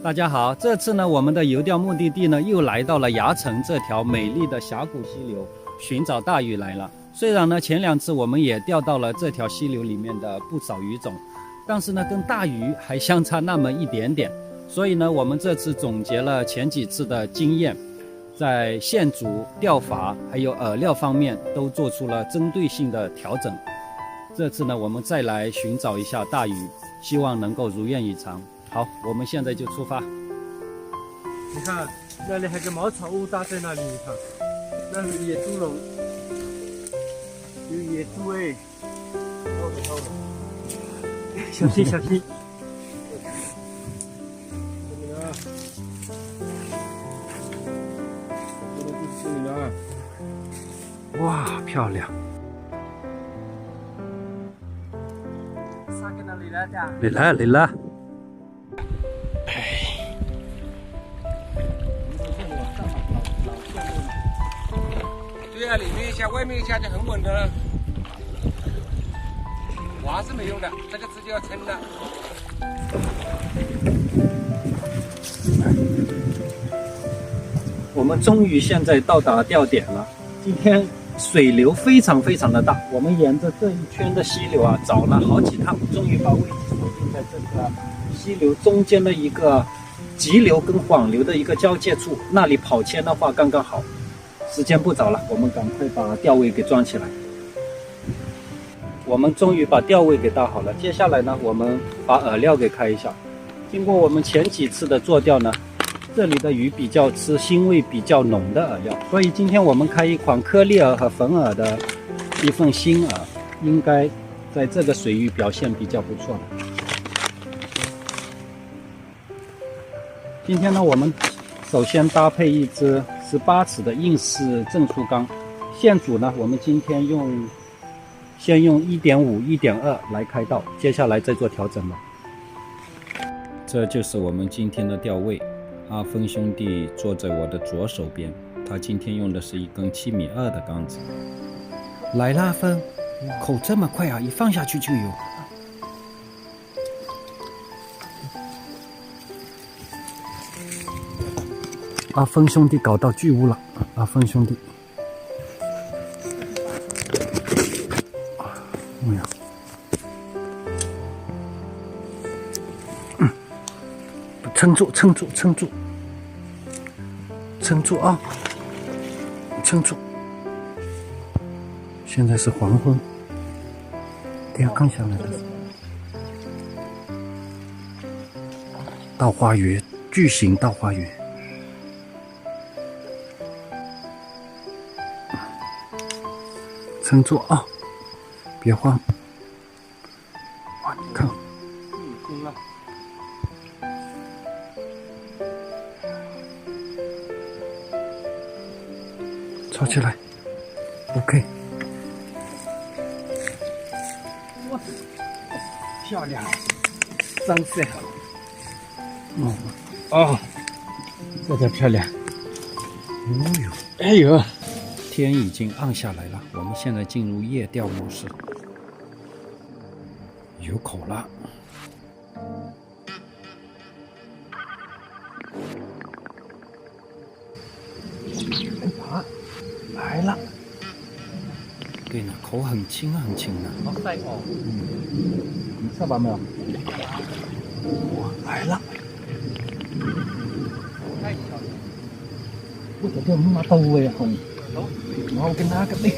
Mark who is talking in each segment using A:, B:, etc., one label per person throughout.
A: 大家好，这次呢，我们的游钓目的地呢，又来到了崖城这条美丽的峡谷溪流，寻找大鱼来了。虽然呢，前2次我们也钓到了这条溪流里面的不少鱼种，但是呢，跟大鱼还相差那么一点点。所以呢，我们这次总结了前几次的经验，在线组、钓法还有饵料方面都做出了针对性的调整。这次呢，我们再来寻找一下大鱼，希望能够如愿以偿。好，我们现在就出发。
B: 你看，那里还有个茅草屋搭在那里，你看，那是野猪笼，有野猪哎，超的，小心小心。
A: 哇，漂亮！来了。
C: 对啊，里面一下，外面一下就很稳的了。划是没用的，这个直接要撑的。
A: 我们终于现在到达钓点了。今天水流非常的大，我们沿着这一圈的溪流啊，找了好几趟，终于把位置锁定在这个溪流中间的一个急流跟缓流的一个交界处，那里跑牵的话刚刚好。时间不早了，我们赶快把钓位给装起来。我们终于把钓位给搭好了，接下来呢，我们把饵料给开一下。经过我们前几次的做钓呢，这里的鱼比较吃腥味比较浓的饵料，所以今天我们开一款颗粒饵和粉饵的一份新饵，应该在这个水域表现比较不错的。今天呢，我们首先搭配一只18尺的硬式正数缸，线组呢，我们今天先用1.5、1.2来开道，接下来再做调整了。这就是我们今天的钓位。阿峰兄弟坐在我的左手边，他今天用的是一根7.2米的杆子。来啦，阿峰，口这么快啊，一放下去就有。阿峰兄弟搞到巨物了，阿峰兄弟，哎呀，撑住啊，撑住！现在是黄昏，天刚下来的稻花鱼，巨型稻花鱼。撑住啊，别慌！哇，你看，
B: 空了。
A: 抄起来 ，OK。
B: 哇，漂亮，三色。哦，这才漂亮。哎呦。
A: 天已经暗下来了，我们现在进入夜钓模式。有口了，来了。对呢，口很轻的。
B: 好晒哦。
A: 你上把没有？哇，来了。
B: 太漂亮。
A: 我这边妈刀哎，红。mau kena ke ni?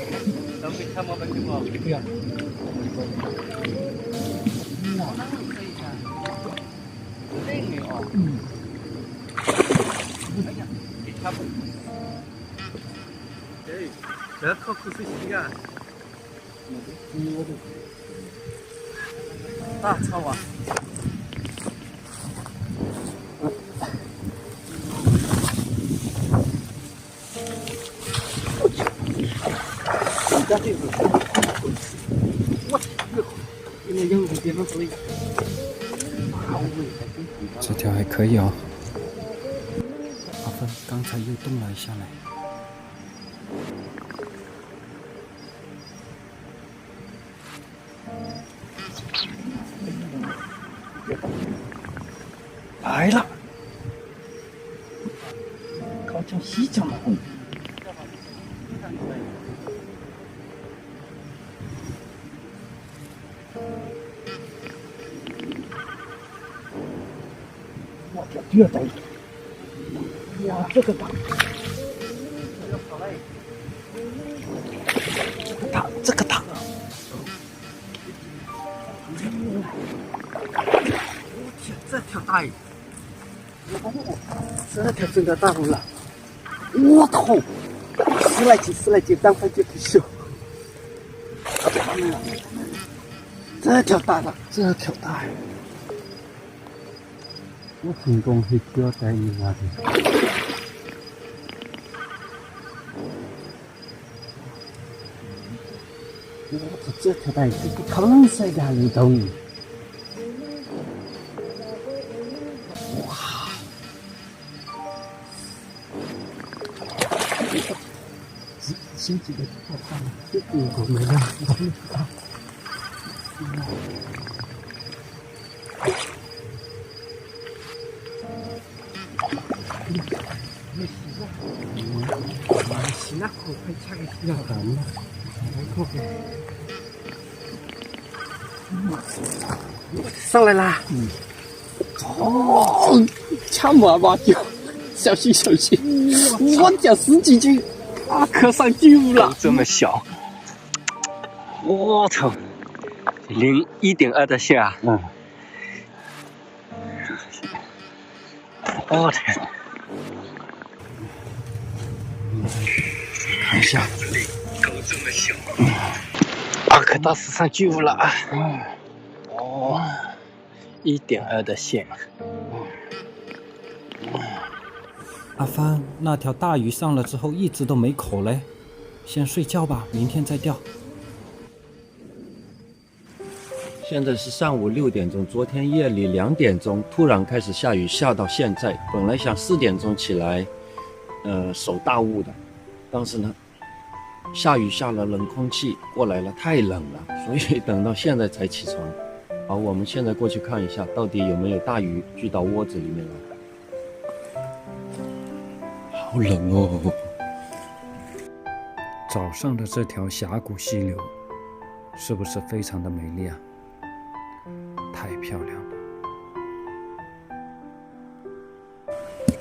B: Sampai sama bagaimana?
A: Ya.
B: Dah kau khusus juga. Ah, cawa.
A: 这条还可以哦。阿峰刚才又动了一下来。来了，叫西江的红。哇，第二代，哇，这个大，这个大，
B: 这条大鱼，这条真的大红了，我靠，10来斤，当分就不小。这条大了，这条大鱼。我成功去钓在你那里。我操，这条大鱼这个康塞的里头。哇！先几个太大了，这个我没了，我没了。那口快掐个洗脚干了，口上来啦！哦，掐麻麻酒，小心！我讲10几斤，啊，可上9了，这么小，我操，1.2的线啊！我天！看一下，头这么小，可到上9了啊！哦，1.2的线。
A: 阿帆，那条大鱼上了之后一直都没口嘞，先睡觉吧，明天再钓。现在是上午6点钟，昨天夜里2点钟突然开始下雨，下到现在。本来想4点钟起来，守大雾的，但是呢，下雨下了，冷空气过来了，太冷了，所以等到现在才起床。好，我们现在过去看一下，到底有没有大鱼聚到窝子里面来。好冷哦！早上的这条峡谷溪流，是不是非常的美丽啊？太漂亮了！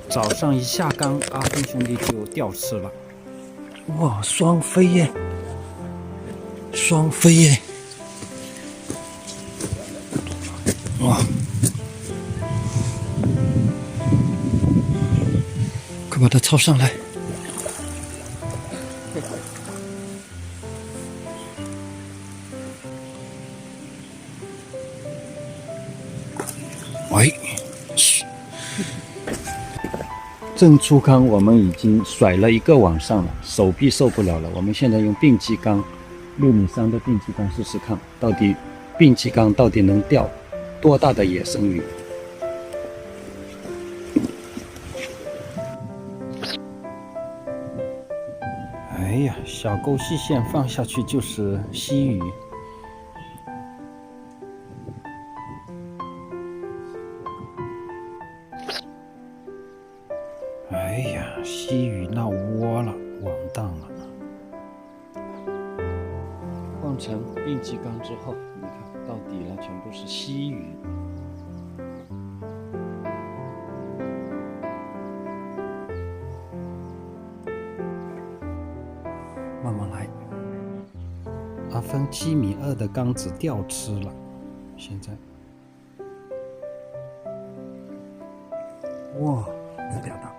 A: 早上一下竿，阿芬兄弟就钓吃了。哇，双飞耶！双飞耶！哇！快把它抄上来！喂，正出竿，我们已经甩了1个晚上了，手臂受不了了。我们现在用并机竿，6.3米的并机竿试试看，到底并机竿到底能钓多大的野生鱼？哎呀，小钩细线放下去就是溪鱼。哎呀，溪鱼闹窝了，完蛋了！换成并机竿之后，你看到底了，全部是溪鱼。慢慢来。阿芬7.2米的缸子钓吃了，现在，哇，这条大。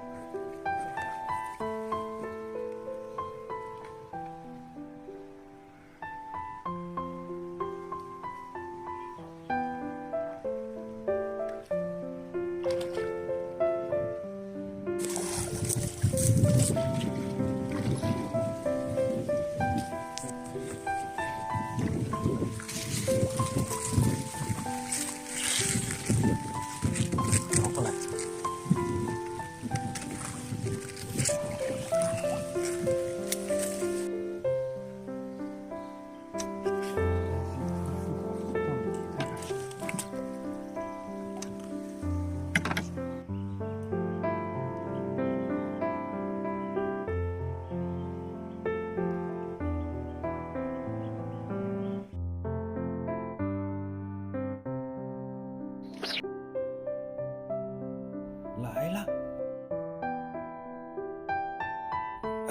D: 来了。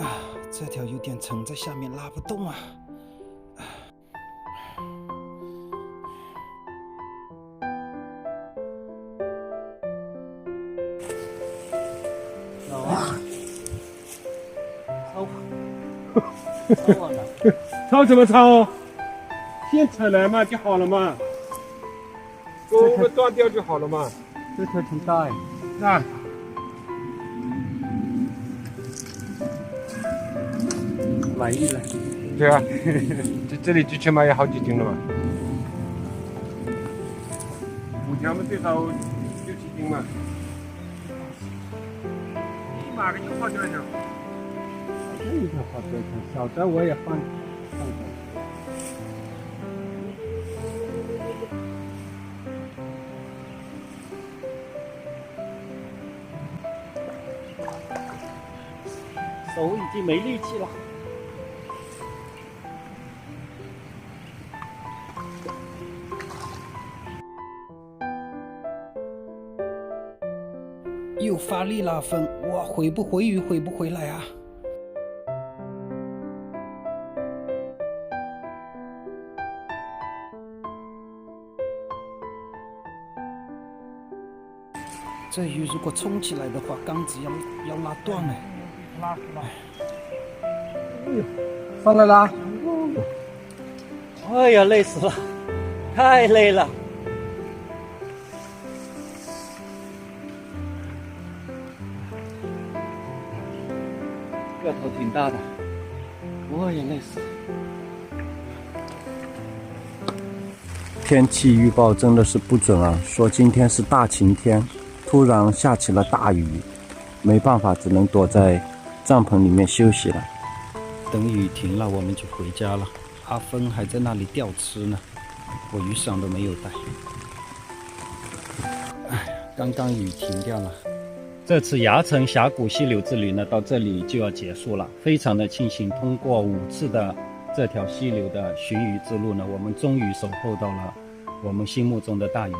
D: 啊，这条有点沉，在下面拉不动啊。
B: 抄怎么抄？现成来嘛就好了嘛，钩子断掉就好了嘛。
A: 这条挺大哎。
B: 啊，
A: 满意了。
B: 对啊，这里最起码有好几斤了嘛。5条嘛，最少6、7斤嘛。一码个就好掉一条。
A: 这一条好多条，小的我也放上。手已经没力气了。
D: 又发力了，风，哇，回不回鱼，回不回来啊？这鱼如果冲起来的话，缸子要拉断了。
A: 拉。哎呦，上来啦！哎呀，累死了，太累了。个头挺大的，我也累死了。天气预报真的是不准啊，说今天是大晴天，突然下起了大雨，没办法，只能躲在帐篷里面休息了。
D: 等雨停了，我们就回家了。阿峰还在那里钓吃呢，我雨伞都没有带。哎，刚刚雨停掉了。
A: 这次崖城峡谷溪流之旅呢，到这里就要结束了。非常的庆幸，通过5次的这条溪流的寻鱼之路呢，我们终于收获到了我们心目中的大鱼。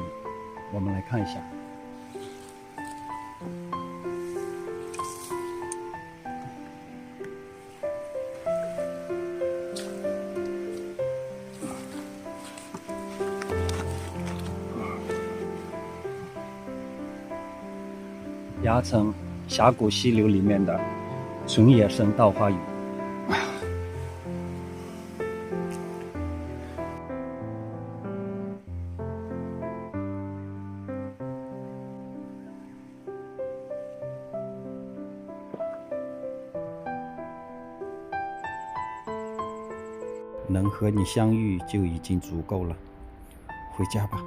A: 我们来看一下。崖城峡谷溪流里面的纯野生稻花鱼。
D: 能和你相遇就已经足够了，回家吧。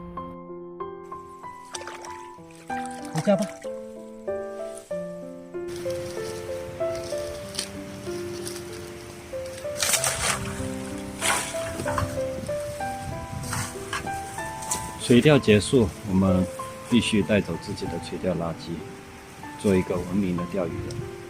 A: 回家吧。垂钓结束，我们必须带走自己的垂钓垃圾，做一个文明的钓鱼人。